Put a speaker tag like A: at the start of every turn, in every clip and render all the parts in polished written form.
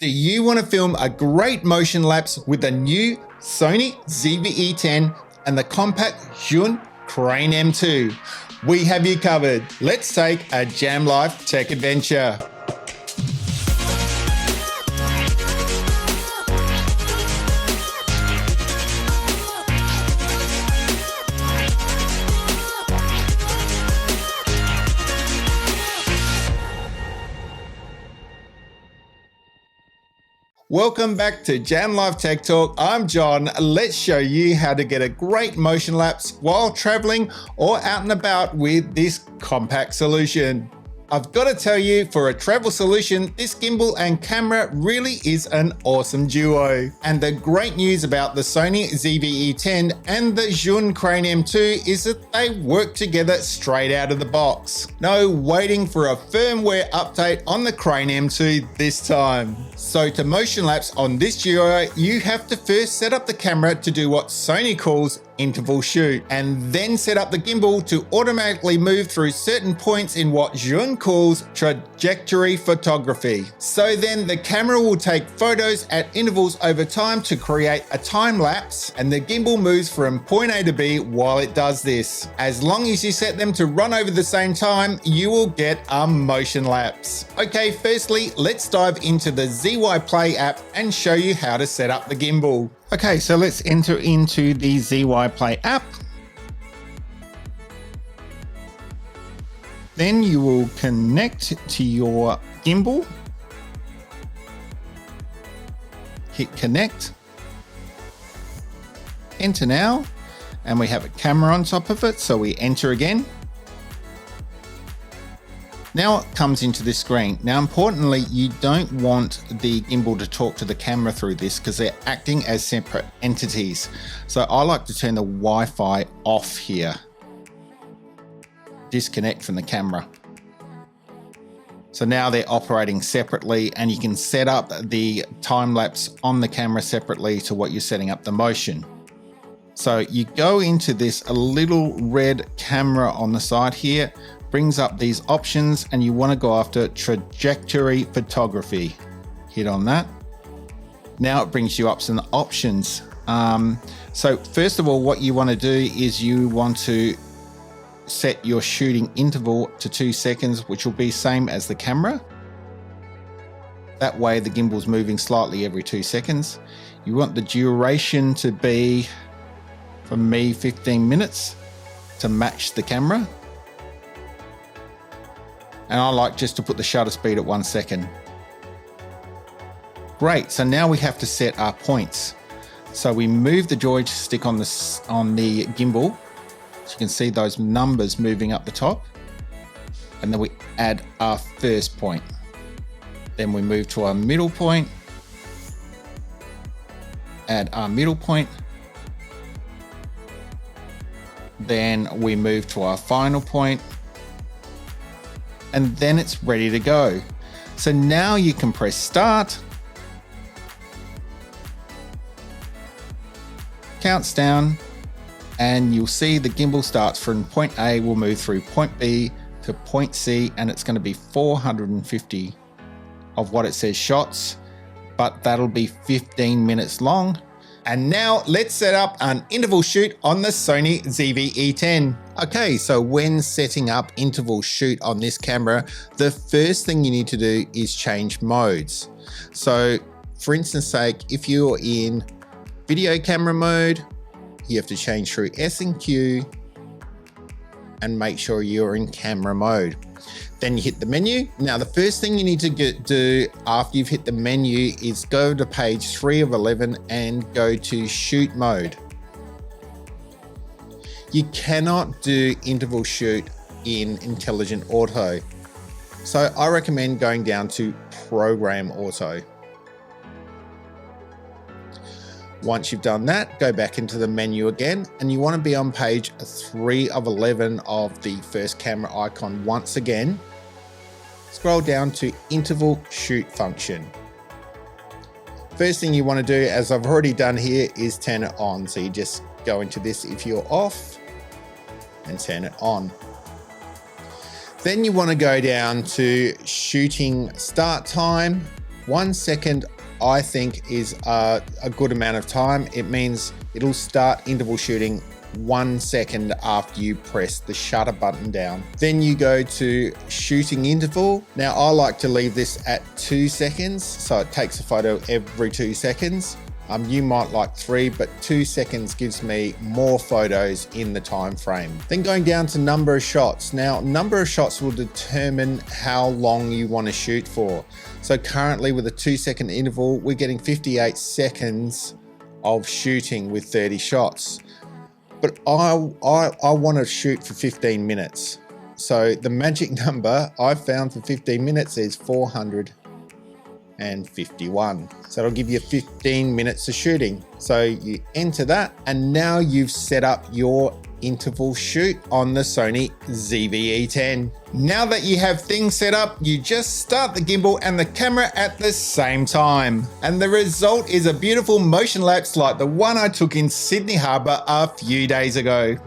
A: Do you want to film a great motion lapse with the new Sony ZV-E10 and the compact Zhiyun Crane M2? We have you covered. Let's take a Jam Life tech adventure. Welcome back to Jam Life Tech Talk. I'm John. Let's show you how to get a great motion lapse while traveling or out and about with this compact solution. I've got to tell you, for a travel solution, this gimbal and camera really is an awesome duo. And the great news about the Sony ZV-E10 and the Zhiyun Crane M2 is that they work together straight out of the box. No waiting for a firmware update on the Crane M2 this time. So to motion lapse on this duo, you have to first set up the camera to do what Sony calls interval shoot, and then set up the gimbal to automatically move through certain points in what Zhiyun calls trajectory photography. So then the camera will take photos at intervals over time to create a time lapse, and the gimbal moves from point A to B while it does this. As long as you set them to run over the same time, you will get a motion lapse. Okay, firstly, let's dive into the ZY Play app and show you how to set up the gimbal. Okay, so let's enter into the ZY Play app. Then you will connect to your gimbal. Hit connect. Enter now. And we have a camera on top of it, so we enter again. Now it comes into this screen. Now, importantly, you don't want the gimbal to talk to the camera through this because they're acting as separate entities. So I like to turn the Wi-Fi off here. Disconnect from the camera. So now they're operating separately, and you can set up the time lapse on the camera separately to what you're setting up the motion. So you go into this little red camera on the side here, brings up these options, and you want to go after trajectory photography. Hit on that. Now it brings you up some options. So first of all, what you want to do is you want to set your shooting interval to 2 seconds, which will be same as the camera. That way the gimbal's moving slightly every 2 seconds. You want the duration to be, for me, 15 minutes to match the camera. And I like just to put the shutter speed at 1 second. Great, so now we have to set our points. So we move the joystick on the gimbal. So you can see those numbers moving up the top. And then we add our first point. Then we move to our middle point. Add our middle point. Then we move to our final point. And then it's ready to go. So now you can press start. Counts down, and you'll see the gimbal starts from point A, will move through point B to point C, and it's going to be 450 of what it says shots, but that'll be 15 minutes long. And now let's set up an interval shoot on the Sony ZV-E10. Okay, so when setting up interval shoot on this camera, the first thing you need to do is change modes. So for instance sake, if you're in video camera mode, you have to change through S and Q and make sure you're in camera mode. Then you hit the menu. Now, the first thing you need to do after you've hit the menu is go to page 3 of 11 and go to shoot mode. You cannot do interval shoot in intelligent auto. So I recommend going down to program auto. Once you've done that, go back into the menu again, and you want to be on page 3 of 11 of the first camera icon once again. Scroll down to interval shoot function. First thing you want to do, as I've already done here, is turn it on. So you just go into this if you're off and turn it on. Then you want to go down to shooting start time 1 second, I think, is a good amount of time. It means it'll start interval shooting 1 second after you press the shutter button down. Then you go to shooting interval. Now I like to leave this at 2 seconds, so it takes a photo every 2 seconds. You might like 3, but 2 seconds gives me more photos in the time frame. Then going down to number of shots. Now, number of shots will determine how long you want to shoot for. So currently with a 2 second interval, we're getting 58 seconds of shooting with 30 shots. But I want to shoot for 15 minutes. So the magic number I've found for 15 minutes is 451. So it'll give you 15 minutes of shooting. So you enter that, and now you've set up your interval shoot on the Sony ZV-E10. Now that you have things set up, you just start the gimbal and the camera at the same time. And the result is a beautiful motion lapse like the one I took in Sydney Harbour a few days ago.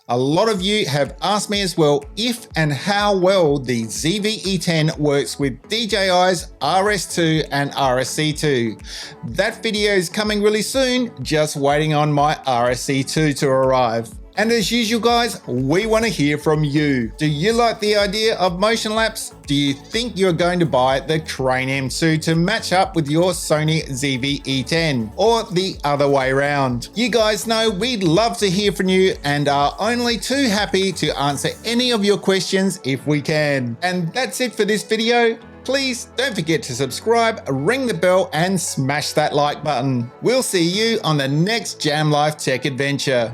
A: A lot of you have asked me as well if and how well the ZV-E10 works with DJI's RS2 and RSC2. That video is coming really soon, just waiting on my RSC2 to arrive. And as usual guys, we want to hear from you. Do you like the idea of motion lapse? Do you think you're going to buy the Crane M2 to match up with your Sony ZV-E10, or the other way around? You guys know we'd love to hear from you and are only too happy to answer any of your questions if we can. And that's it for this video. Please don't forget to subscribe, ring the bell and smash that like button. We'll see you on the next Jam Life Tech adventure.